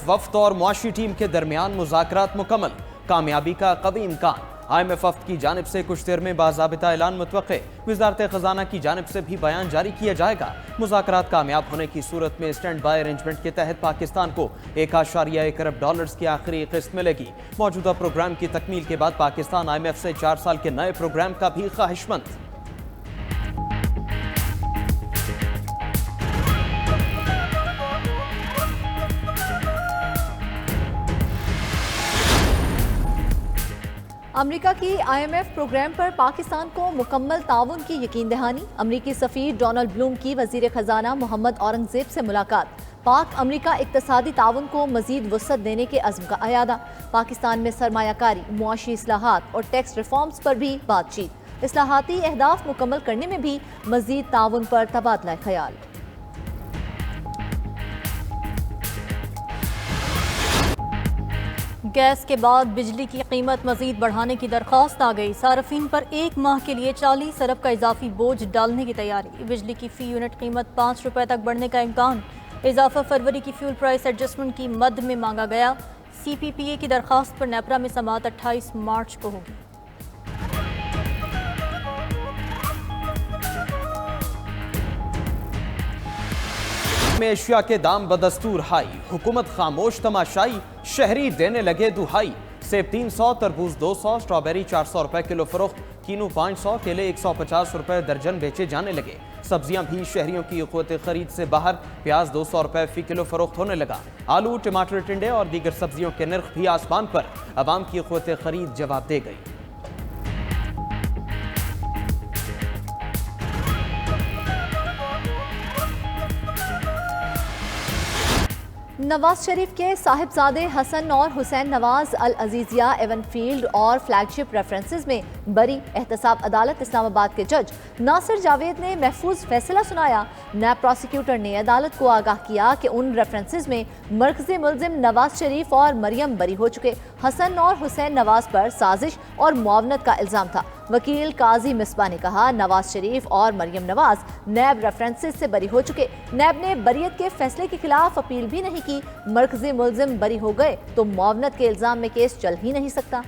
IMF वफ्द और मुआशी team के दरमियान मुज़ाकरात मुकम्मल, कामयाबी का कवी इम्कान। IMF वफ्द की जानिब से कुछ देर में बाज़ाबिता ऐलान मुतवक्के। वज़ारत ख़जाना की जानिब से भी बयान जारी किया जाएगा। मुज़ाकरात कामयाब होने की सूरत में स्टैंड बाय अरेंजमेंट के तहत पाकिस्तान को $1.1 अरब की आखिरी किस्त मिलेगी। मौजूदा प्रोग्राम की तकमील के बाद पाकिस्तान IMF से 4 साल के नए प्रोग्राम का भी ख्वाहिशमंद। अमेरिका की IMF प्रोग्राम पर पाकिस्तान को मुकम्मल ताउन की यकीन दहानी। अमरीकी सफ़ीर डोनाल्ड ब्लूम की वज़ीर ख़जाना मोहम्मद औरंगज़ेब से मुलाकात। पाक अमरीका इक़्तिसादी ताउन को मज़ीद वुसअत देने के अज़्म का अयादा। पाकिस्तान में सरमायाकारी, मुआशी इस्लाहात और टैक्स रिफॉर्म्स पर भी बातचीत। इस्लाहाती अहदाफ मुकम्मल करने में भी मज़ीद ताउन पर तबादला ख्याल। गैस के बाद बिजली की कीमत मजीद बढ़ाने की दरख्वास्त आ गई। सार्फिन पर 1 माह के लिए 40 अरब का इजाफी बोझ डालने की तैयारी। बिजली की फ़ी यूनिट कीमत ₹5 तक बढ़ने का इम्कान। इजाफा फरवरी की फ्यूल प्राइस एडजस्टमेंट की मद में मांगा गया। CPPA की दरख्वास्त पर नेपरा में समाअत 28 मार्च को होगी। में एशिया के दाम बदस्तूर हाई, हुकूमत खामोश तमाशाई, शहरी देने लगे दुहाई। सेब 300, तरबूज 200, स्ट्रॉबेरी 400 रुपए किलो फरोख्त, कीनू 500, केले 150 रुपए दर्जन बेचे जाने लगे। सब्जियां भी शहरियों की क़ुव्वत खरीद से बाहर। प्याज 200 रुपए फी किलो फरोख्त होने लगा। आलू, टमाटर, टिंडे और दीगर सब्जियों के नर्ख भी आसमान पर। अवाम की क़ुव्वत खरीद जवाब दे गई। नवाज शरीफ के साहिबजादे हसन और हुसैन नवाज अल अजीजिया एवनफील्ड और फ्लैगशिप रेफरेंसेस में बरी। एहतसाब अदालत इस्लामाबाद के जज नासिर जावेद ने महफूज फैसला सुनाया। नैब प्रोसिक्यूटर ने अदालत को आगाह किया कि उन रेफरेंसेस में मरकजी मुलजिम नवाज शरीफ और मरियम बरी हो चुके। हसन और हुसैन नवाज पर साजिश और मुआवनत का इल्जाम था। वकील काजी मिसबा ने कहा, नवाज शरीफ और मरियम नवाज नैब रेफरेंसेस से बरी हो चुके। नैब ने बरियत के फैसले के खिलाफ अपील भी नहीं की। मरकजी मुलजिम बरी हो गए तो मुआवनत के इल्जाम में केस चल ही नहीं सकता।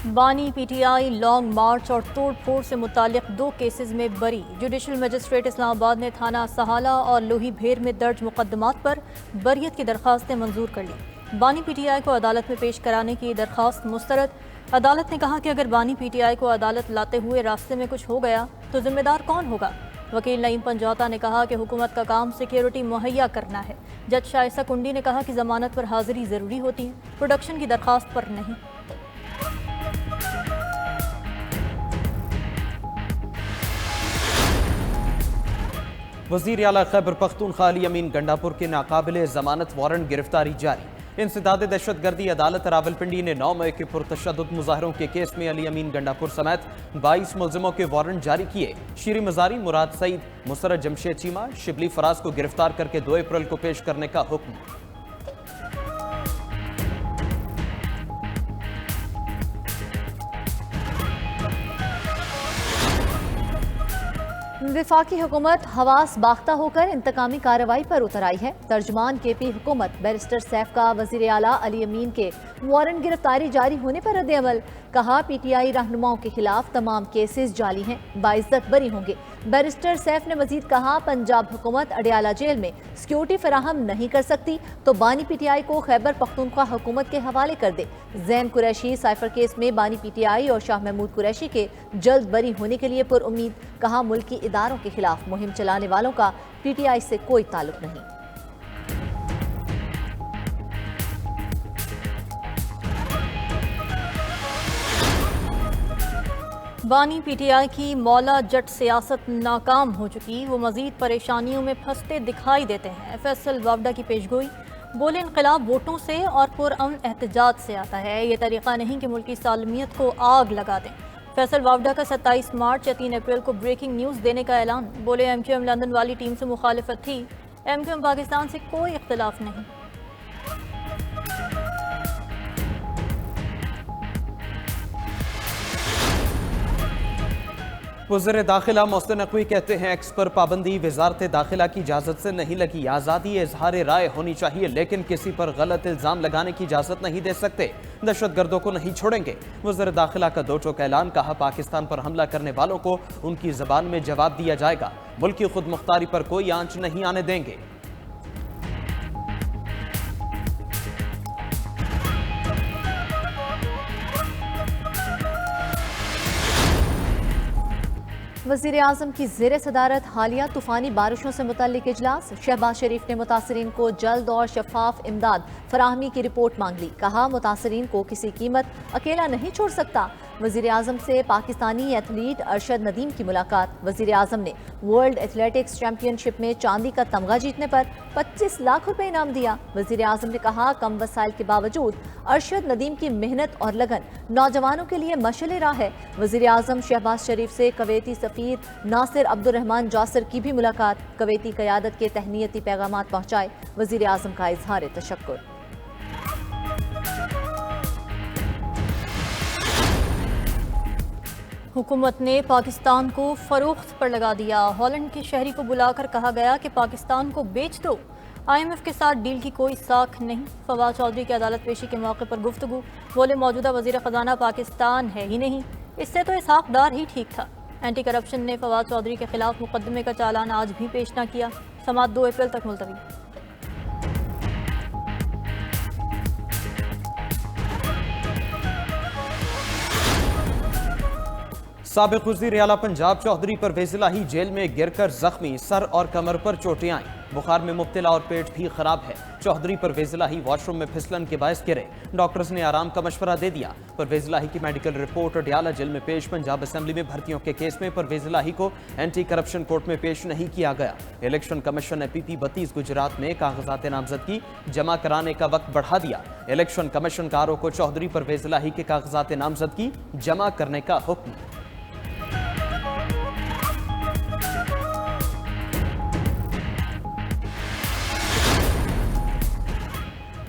बानी PTI लॉन्ग मार्च और तोड़ फोड़ से मुतालिक 2 केसेस में बरी। जुडिशल मजिस्ट्रेट इस्लामाबाद ने थाना सहाला और लोही भेर में दर्ज मुकदमात पर बरियत की दरखास्तें मंजूर कर ली। बानी PTI को अदालत में पेश कराने की दरखास्त मुस्तरद। अदालत ने कहा कि अगर बानी PTI को अदालत लाते हुए रास्ते में कुछ हो गया तो जिम्मेदार कौन होगा। वकील नईम पंजौता ने कहा कि हुकूमत का काम सिक्योरिटी मुहैया करना है। जज शाइसा कुंडी ने कहा कि जमानत पर हाजिरी जरूरी होती है, प्रोडक्शन की दरखास्त पर नहीं। वज़ीर आला खैबर पख्तूनख्वा अली अमीन गंडापुर के नाकाबिले जमानत वारंट गिरफ्तारी जारी। इंसदाद दहशतगर्दी अदालत रावलपिंडी ने 9 मई के पुरतशद्दुद मुजाहरों के केस में अली अमीन गंडापुर समेत 22 मुलजिमों के वारंट जारी किए। शीरी मजारी, मुराद सईद, मुसरत जमशेद चीमा, शिबली फराज को गिरफ्तार करके 2 अप्रैल को पेश करने का हुक्म। वफाकी हुकूमत हवास बाख्ता होकर इंतकामी कार्रवाई पर उतर आई है। तर्जुमान KP हुकूमत बैरिस्टर सैफ का वज़ीर आला अली अमीन के वारंट गिरफ्तारी जारी होने पर रद्द-ए-अमल। कहा, PTI रहनुमाओं के खिलाफ तमाम केसेस जाली हैं, बाइज्जत बरी होंगे। बैरिस्टर सैफ ने मजीद कहा, पंजाब हुकूमत अडियाला जेल में सिक्योरिटी फराहम नहीं कर सकती तो बानी PTI को खैबर पख्तूनख्वा हुकूमत के हवाले कर दे। जैन कुरैशी साइफर केस में बानी PTI और शाह महमूद कुरैशी के जल्द बरी होने के लिए पुरुम्मीद। कहा, मुल्की इदारों के खिलाफ मुहिम चलाने वालों का PTI से कोई ताल्लुक नहीं। बानी PTI की मौला जट सियासत नाकाम हो चुकी, वो मजीद परेशानियों में फंसते दिखाई देते हैं। फैसल वावडा की पेशगोई, बोले इनकलाब वोटों से और पुरअमन एहतजाज से आता है, ये तरीका नहीं कि मुल्की सालमियत को आग लगा दें। फैसल वावडा का 27 मार्च या 3 अप्रैल को ब्रेकिंग न्यूज़ देने का ऐलान। बोले MQM लंदन वाली टीम से मुखालिफत थी, MQM पाकिस्तान से कोई इख्तिलाफ नहीं। वज़ीर दाखिला मोहसिन नकवी कहते हैं एक्स पर पाबंदी वजारत दाखिला की इजाज़त से नहीं लगी। आज़ादी इजहार राय होनी चाहिए, लेकिन किसी पर गलत इल्ज़ाम लगाने की इजाज़त नहीं दे सकते। दहशत गर्दों को नहीं छोड़ेंगे। वज़ीर दाखिला का दो टोक ऐलान, कहा पाकिस्तान पर हमला करने वालों को उनकी ज़बान में जवाब दिया जाएगा। मुल्क की खुद मुख्तारी पर कोई आंच नहीं आने देंगे। वज़ीर आज़म की ज़ेर सदारत हालिया तूफ़ानी बारिशों से मुतल्लिक इजलास। शहबाज शरीफ ने मुतासरीन को जल्द और शफाफ इमदाद फराहमी की रिपोर्ट मांग ली। कहा मुतासरीन को किसी कीमत अकेला नहीं छोड़ सकता। वज़ीर आज़म से पाकिस्तानी एथलीट अरशद नदीम की मुलाकात। वज़ीर आज़म ने वर्ल्ड एथलेटिक्स चैंपियनशिप में चांदी का तमगा जीतने पर 25 लाख रुपए इनाम दिया। वज़ीर आज़म ने कहा कम वसाइल के बावजूद अरशद नदीम की मेहनत और लगन नौजवानों के लिए मशअल राह है। वज़ीर आज़म शहबाज शरीफ से कवैती सफ़ीर नासिर अब्दुर्रहमान जासिर की भी मुलाकात। कवैती क़यादत के तहनीती पैगामात पहुँचाए। वज़ीर आज़म का इजहार तशक्कुर। हुकूमत ने पाकिस्तान को फरोख्त पर लगा दिया। हॉलैंड के शहरी को बुलाकर कहा गया कि पाकिस्तान को बेच दो। IMF के साथ डील की कोई साख नहीं। फवाद चौधरी की अदालत पेशी के मौके पर गुफ्तगू। बोले मौजूदा वज़ीर ख़जाना पाकिस्तान है ही नहीं, इससे तो इसहाक डार ही ठीक था। एंटी करप्शन ने फवाद चौधरी के खिलाफ मुकदमे का चालान आज भी पेश न किया। समाअत 2 अप्रैल तक मुलतवी। साबिक़ वज़ीर आला पंजाब चौधरी परवेज़ इलाही जेल में गिरकर जख्मी, सर और कमर पर चोटें आईं। बुखार में मुब्तला और पेट भी खराब है। चौधरी परवेज़ इलाही वॉशरूम में फिसलन के बायस गिरे। डॉक्टर्स ने आराम का मशवरा दे दिया। परवेज़ इलाही की मेडिकल रिपोर्ट अडयाला जेल में पेश। पंजाब असेंबली में भर्तियों के केस में परवेज़ इलाही को एंटी करप्शन कोर्ट में पेश नहीं किया गया। इलेक्शन कमीशन ने PP 32 गुजरात में कागजात नामजदगी जमा कराने का वक्त बढ़ा दिया। इलेक्शन कमीशन कारों को चौधरी परवेज़ इलाही के कागजात नामजदगी जमा करने का हुक्म।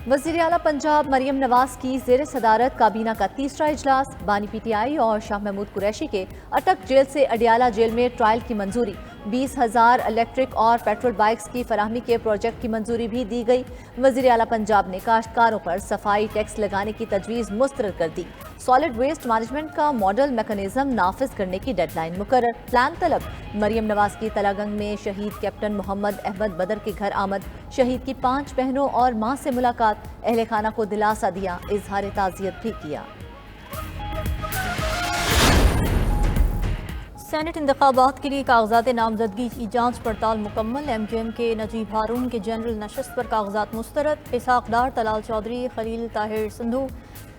वज़ीर आला पंजाब मरियम नवाज की ज़ेर सदारत काबीना का तीसरा इजलास। बानी PTI और शाह महमूद कुरैशी के अटक जेल से अडयाला जेल में ट्रायल की मंजूरी। 20,000 इलेक्ट्रिक और पेट्रोल बाइक्स की फराहमी के प्रोजेक्ट की मंजूरी भी दी गई। वज़ीर आला पंजाब ने काश्तकारों पर सफाई टैक्स लगाने की तजवीज़ मुस्तरद कर दी। सॉलिड वेस्ट मैनेजमेंट का मॉडल मैकेनिज्म नाफिज करने की डेडलाइन मुकर्रर। प्लान तलब। मरियम नवाज की तलागंग में शहीद कैप्टन मोहम्मद अहमद बदर के घर आमद। शहीद की 5 बहनों और मां से मुलाकात। अहले खाना को दिलासा दिया, इजहार ताज़ियत भी किया। सेनेट इंतखाबात के लिए कागजात नामजदगी की जांच पड़ताल मुकम्मल। MQM के नजीब हारून के जनरल नशस्त पर कागजात मुस्तरद। इसहाक डार, तलाल चौधरी, खलील ताहिर संधू,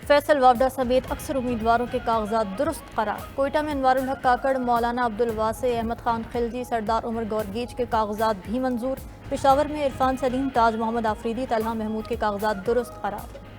फैसल वावडा समेत अक्सर उम्मीदवारों के कागजात दुरुस्त करार। कोयटा में अनवारुल हक काकड़, मौलाना अब्दुल वासे, अहमद खान खिलजी, सरदार उमर गौरगीज के कागजात भी मंजूर। पेशावर में इरफान सलीम, ताज मोहम्मद आफरीदी, तलहा महमूद के कागजात दुरुस्त करार।